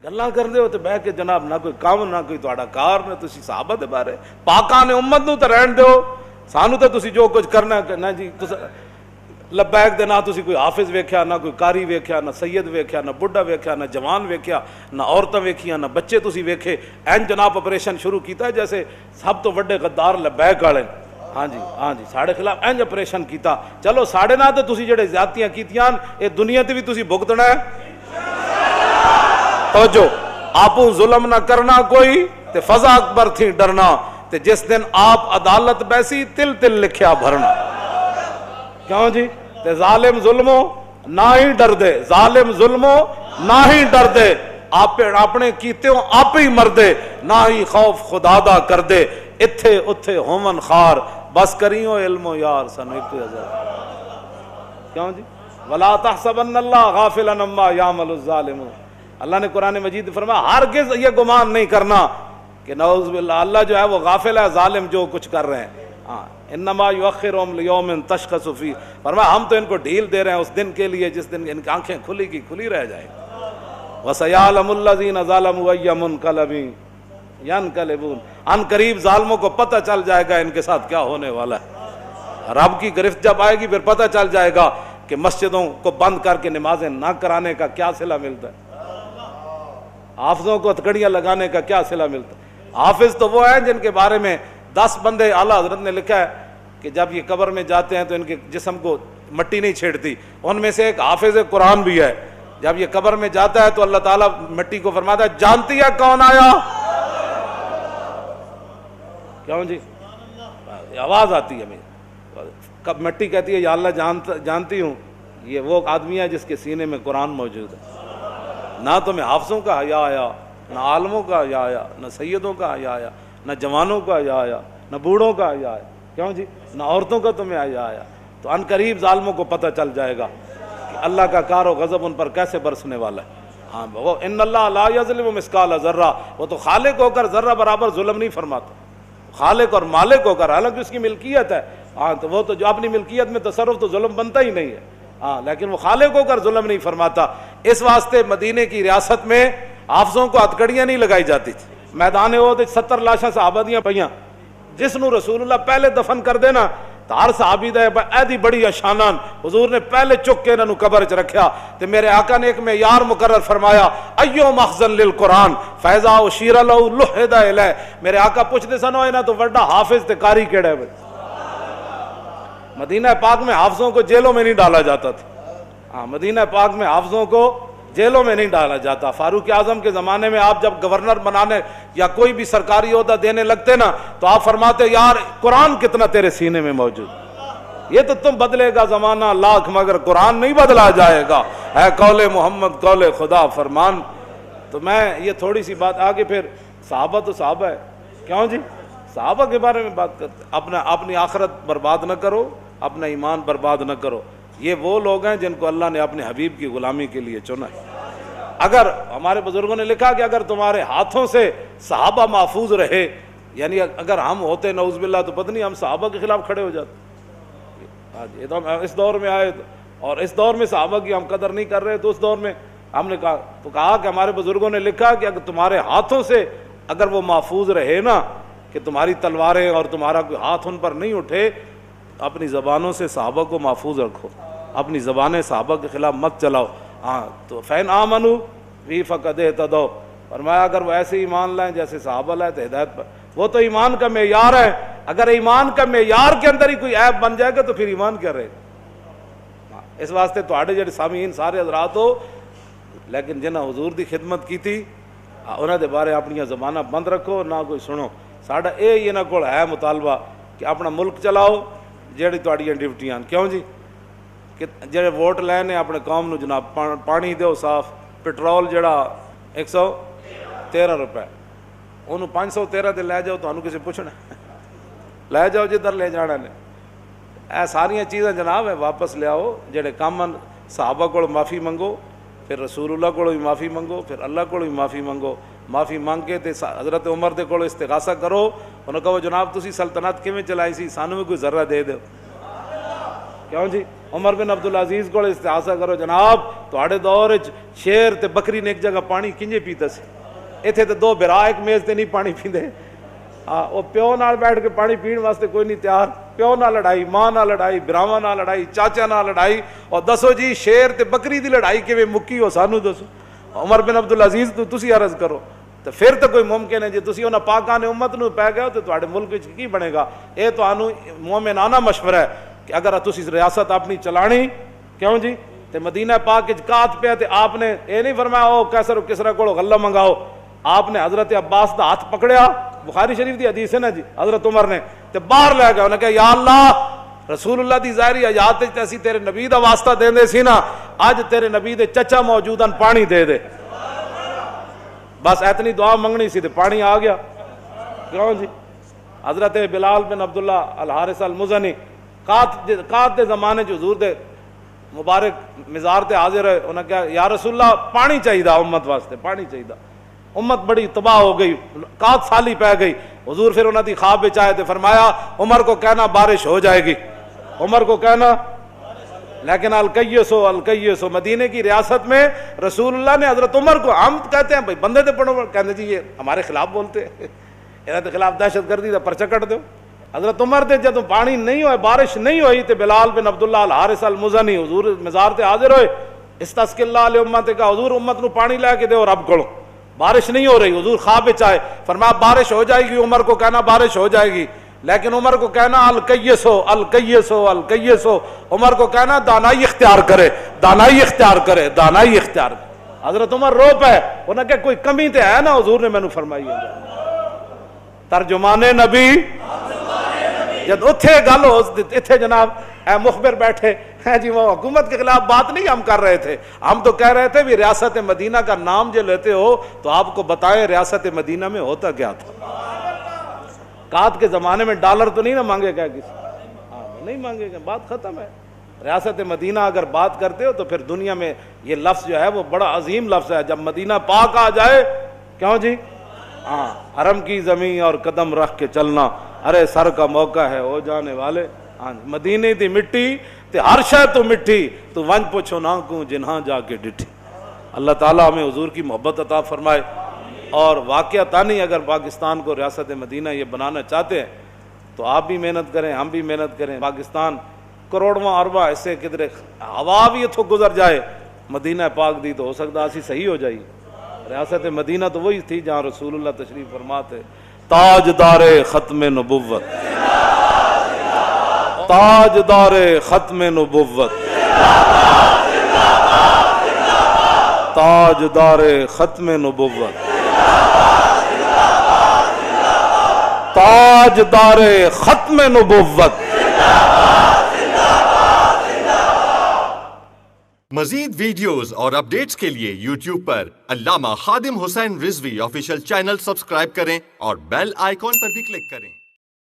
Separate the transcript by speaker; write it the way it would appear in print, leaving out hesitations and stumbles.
Speaker 1: ਗੱਲਾਂ ਕਰਦੇ ਹੋ ਤੇ ਬਹਿ ਕੇ ਜਨਾਬ ਨਾ ਕੋਈ ਕੰਮ ਨਾ ਕੋਈ ਤੁਹਾਡਾ ਕਾਰ ਨਾ ਤੁਸੀਂ ਸਾਹਬਾ ਦੇ ਬਾਰੇ ਪਾਕਾਂ ਨੇ ਉਮਤ ਨੂੰ ਤਾਂ ਰਹਿਣ ਦਿਓ ਸਾਨੂੰ ਤਾਂ ਤੁਸੀਂ ਜੋ ਕੁਝ ਕਰਨਾ ਕਰਨਾ ਜੀ ਤੁਸੀਂ لبیک دے نہ تسی کوئی حافظ ویکھیا نہ کوئی قاری ویکھیا نہ سید ویکھیا نہ بڈھا ویکھیا نہ جوان ویکھیا نہ عورتاں ویکھیاں نہ بچے تسی ویکھے این جناب آپریشن شروع کیتا ہے جیسے سب تو وڈے غدار لبیک والے ہاں جی ساڑے خلاف اینج آپریشن کیتا چلو ساڑے نہ تے تسی جڑے زیادتیاں کیتیاں اے دنیا تے بھی تسی بھگتنا ہے توجہ آپوں ظلم نہ کرنا کوئی تے فضا اکبر تھی ڈرنا تے جس دن آپ عدالت بیسی تل تل لکھیا بھرنا کیوں جی تے ظالم ظلمو نہ ہی ڈر دے ظالم ظلمو نہ ہی ڈر دے آپ اپنے کیتے ہوں آپ ہی مر دے نہ ہی خوف خدا دا کر دے اتھے اتھے ہومن خار بس کریوں علم و یار سن 1000 کیوں جی ولا تحسبن اللہ غافلا عما یعمل الظالمون اللہ نے قرآن مجید فرمایا ہرگز یہ گمان نہیں کرنا کہ نعوذ باللہ اللہ جو ہے وہ غافل ہے ظالم جو کچھ کر رہے ہیں ہاں انما یؤخرهم لیوم تشخص فیہ فرمایا ہم تو ان کو ڈھیل دے رہے ہیں اس دن کے لیے جس دن ان کی آنکھیں کھلی کی کھلی رہ جائیں وسیعلم الذین ظلموا ای منقلب ینقلبون ان قریب ظالموں کو پتہ چل جائے گا ان کے ساتھ کیا ہونے والا ہے رب کی گرفت جب آئے گی پھر پتہ چل جائے گا کہ مسجدوں کو بند کر کے نمازیں نہ کرانے کا کیا صلہ ملتا ہے حافظوں کو ہتھکڑیاں لگانے کا کیا صلہ ملتا ہے حافظ تو وہ ہیں جن کے بارے میں 10 بندے اعلیٰ حضرت نے لکھا ہے کہ جب یہ قبر میں جاتے ہیں تو ان کے جسم کو مٹی نہیں چھیڑتی ان میں سے ایک حافظ قرآن بھی ہے جب یہ قبر میں جاتا ہے تو اللہ تعالیٰ مٹی کو فرماتا ہے جانتی ہے کون آیا کیوں جی آواز آتی ہے ہمیں کب مٹی کہتی ہے یا اللہ جانتی ہوں یہ وہ آدمی ہے جس کے سینے میں قرآن موجود ہے نہ تمہیں حافظوں کا حیا آیا نہ عالموں کا حیا آیا نہ سیدوں کا حیا آیا نہ جوانوں کا حیا آیا نہ بوڑھوں کا حیا آیا کیوں جی نہ عورتوں کا تمہیں حیا آیا تو ان قریب ظالموں کو پتہ چل جائے گا کہ اللہ کا کار و غضب ان پر کیسے برسنے والا ہے ہاں وہ ان اللہ لا یظلم مثقال ذرہ وہ تو خالق ہو کر ذرہ برابر ظلم نہیں فرماتا خالق اور مالک ہو کر حالانکہ اس کی ملکیت ہے ہاں تو وہ تو جو اپنی ملکیت میں تصرف تو ظلم بنتا ہی نہیں ہے ہاں لیکن وہ خالق ہو کر ظلم نہیں فرماتا اس واسطے مدینے کی ریاست میں حافظوں کو ہتھکڑیاں نہیں لگائی جاتی تھی میدان عہد 70 لاشاں صحابہ دیاں پئیاں جس نو رسول اللہ پہلے دفن کر دینا تو ہر صحابی دے ایدی بڑی اشانان حضور نے پہلے چک کے انہوں قبر چ رکھیا تے میرے آقا نے ایک معیار مقرر فرمایا ایو مخزن للقرآن فیضا اشیر لہو لحد الیہ میرے آقا پوچھتے سنو انہاں تو بڑا حافظ تے قاری کیڑا ہے مدینہ پاک میں حافظوں کو جیلوں میں نہیں ڈالا جاتا تھا ہاں مدینہ پاک میں حافظوں کو جیلوں میں نہیں ڈالا جاتا فاروق اعظم کے زمانے میں آپ جب گورنر بنانے یا کوئی بھی سرکاری عہدہ دینے لگتے نا تو آپ فرماتے یار قرآن کتنا تیرے سینے میں موجود یہ تو تم بدلے گا زمانہ لاکھ مگر قرآن نہیں بدلا جائے گا اے قول محمد قول خدا فرمان تو میں یہ تھوڑی سی بات آگے پھر صحابہ تو صحابہ ہے کیوں جی صحابہ کے بارے میں بات کرتے اپنی آخرت برباد نہ کرو اپنا ایمان برباد نہ کرو یہ وہ لوگ ہیں جن کو اللہ نے اپنے حبیب کی غلامی کے لیے چنا ہے اگر ہمارے بزرگوں نے لکھا کہ اگر تمہارے ہاتھوں سے صحابہ محفوظ رہے یعنی اگر ہم ہوتے نعوذ باللہ تو پتہ نہیں ہم صحابہ کے خلاف کھڑے ہو جاتے اس دور میں آئے اور اس دور میں صحابہ کی ہم قدر نہیں کر رہے تو اس دور میں ہم نے کہا کہ ہمارے بزرگوں نے لکھا کہ اگر تمہارے ہاتھوں سے اگر وہ محفوظ رہے نا کہ تمہاری تلواریں اور تمہارا کوئی ہاتھ ان پر نہیں اٹھے اپنی زبانوں سے صحابہ کو محفوظ رکھو اپنی زبانیں صحابہ کے خلاف مت چلاؤ ہاں تو فین آمنو فی فقد اہتدوا فرمایا اگر وہ ایسے ایمان لائیں جیسے صحابہ لائے تو ہدایت پر وہ تو ایمان کا معیار ہے اگر ایمان کا معیار کے اندر ہی کوئی عیب بن جائے گا تو پھر ایمان کیا رہے گا اس واسطے تواڈے جڑے سامعین سارے حضرات ہو لیکن جنہاں حضور دی خدمت کی تھی انہاں دے بارے اپنی زبانہ بند رکھو نہ کوئی سنو ساڈا یہ انہاں کول ہے مطالبہ کہ اپنا ملک چلاؤ جڑی تواڈیاں ڈیوٹیاں کیوں جی کہ جڑے ووٹ لینے اپنے قوم نو جناب پانی دیو صاف پٹرول جڑا 113 روپے انہوں 513 دے لے جاؤ تو انہوں کسی پوچھنا لے جاؤ جدھر لے جانا نے اے ساریاں چیزیں جناب ہے واپس لے آؤ جڑے کام صحابہ کو معافی منگو پھر رسول اللہ کو بھی معافی منگو پھر اللہ کو بھی معافی منگو معافی مانگ کے تے حضرت عمر دے کو استغاثہ کرو انہوں کہو جناب تسی سلطنت کیویں چلائی سی سانوں بھی کوئی ذرہ دے دو کیوں جی عمر بن عبد العزیز کو استحاصہ کرو جناب تواڈے دور وچ شیر تے بکری نے ایک جگہ پانی کنجے پیتا سی؟ ایتھے تے دو بھرا ایک میز تے نہیں پانی پیندے. وہ پیو نال بیٹھ کے پانی پین واسطے کوئی نہیں تیار. پیو نال لڑائی، ماں نال لڑائی، براواں نال لڑائی، چاچا نال لڑائی. اور دسو جی شیر تے بکری دی لڑائی کیویں مکی ہو سانو دسو. عمر بن عبد العزیز تو تسی عرض کرو. تو پھر تو کوئی ممکن ہے جی تسی انہاں پاکاں نے امت نو پی گئے تو تواڈے ملک وچ کی بنے گا؟ اے تانوں مومنانہ مشورہ ہے کہ اگر تسی ریاست اپنی چلانی کیوں جی تے مدینہ پاک وچ کات پیا تے آپ نے اے نہیں فرمایا او کیسر و کسرا کولو غلہ منگاؤ. آپ نے حضرت عباس دا ہاتھ پکڑیا، بخاری شریف دی حدیث ہے نا جی، حضرت عمر نے تے باہر لے گئے. انہوں نے کہا یا اللہ رسول اللہ دی ظاہری حیات وچ اسی تیرے نبی دا واسطہ دیندے سی نا، اج تیرے نبی دے چچا موجودن پانی دے دے. بس اتنی دعا منگنی سی تے پانی آ گیا. کیوں جی حضرت بلال بن عبداللہ الحارث المزنی قات دے زمانے جو حضور دے مبارک مزار تے حاضر ہوئے. انہوں نے کہا یا رسول اللہ پانی چاہیے امت واسطے، پانی چاہیے. امت بڑی تباہ ہو گئی، قات سالی پہ گئی. حضور پھر انہوں نے خواب وچ آئے تے فرمایا عمر کو کہنا بارش ہو جائے گی، عمر کو کہنا. لیکن الکیسو الکیسو مدینے کی ریاست میں رسول اللہ نے حضرت عمر کو، ہم کہتے ہیں بھائی بندے تے پڑھو، کہتے جی یہ ہمارے خلاف بولتے انہاں دے خلاف دہشت گردی دا پرچہ کٹ دو. حضرت عمر دے جدوں پانی نہیں ہوئے، بارش نہیں ہوئی تے بلال بن عبداللہ الحارث المزنی حضور مزار تے حاضر ہوئے. استسقی اللہ علیہ امت کا حضور امت نو پانی لے کے دے رب کولو، بارش نہیں ہو رہی. حضور خواب وچ آئے فرمایا بارش ہو جائے گی. عمر کو کہنا بارش ہو جائے گی، لیکن عمر کو کہنا الکیسو الکیسو الکیسو. عمر کو کہنا دانائی اختیار کرے، دانائی اختیار کرے، دانائی اختیار کرے. حضرت عمر رو پے. انہوں نے کہا کوئی کمی تے ہے نا، حضور نے مینوں فرمائی ہے. ترجمان نبی جب اتھے گل ہو اتھے جناب اے مخبر بیٹھے ہیں جی، وہ حکومت کے خلاف بات نہیں ہم کر رہے تھے، ہم تو کہہ رہے تھے بھی ریاست مدینہ کا نام جو لیتے ہو تو آپ کو بتائیں ریاست مدینہ میں ہوتا کیا تھا. قات کے زمانے میں ڈالر تو نہیں نہ مانگے گا کسی، نہیں مانگے گا، بات ختم ہے. ریاست مدینہ اگر بات کرتے ہو تو پھر دنیا میں یہ لفظ جو ہے وہ بڑا عظیم لفظ ہے. جب مدینہ پاک آ جائے کیوں جی ہاں حرم کی زمین اور قدم رکھ کے چلنا، ارے سر کا موقع ہے ہو جانے والے. ہاں مدینے دی مٹی تے ہر شے تو مٹھی، تو ونج پوچھو نہ کو جنہاں جا کے ڈٹھی. اللہ تعالیٰ ہمیں حضور کی محبت عطا فرمائے. اور واقعتاً اگر پاکستان کو ریاست مدینہ یہ بنانا چاہتے ہیں تو آپ بھی محنت کریں، ہم بھی محنت کریں. پاکستان کروڑواں ارباں ایسے کدھر ہوا بھی اتھوں گزر جائے مدینہ پاک دی تو ہو سکتا اسی صحیح ہو جائے. ریاست مدینہ تو وہی تھی جہاں رسول اللہ تشریف فرماتے. تاجدار ختم نبوت، تاجدار ختم نبوت، تاجدار ختم نبوت، تاجدار ختم نبوت.
Speaker 2: مزید ویڈیوز اور اپڈیٹس کے لیے یوٹیوب پر علامہ Khadim Hussain Rizvi official channel subscribe کریں اور بیل آئیکن پر بھی کلک کریں.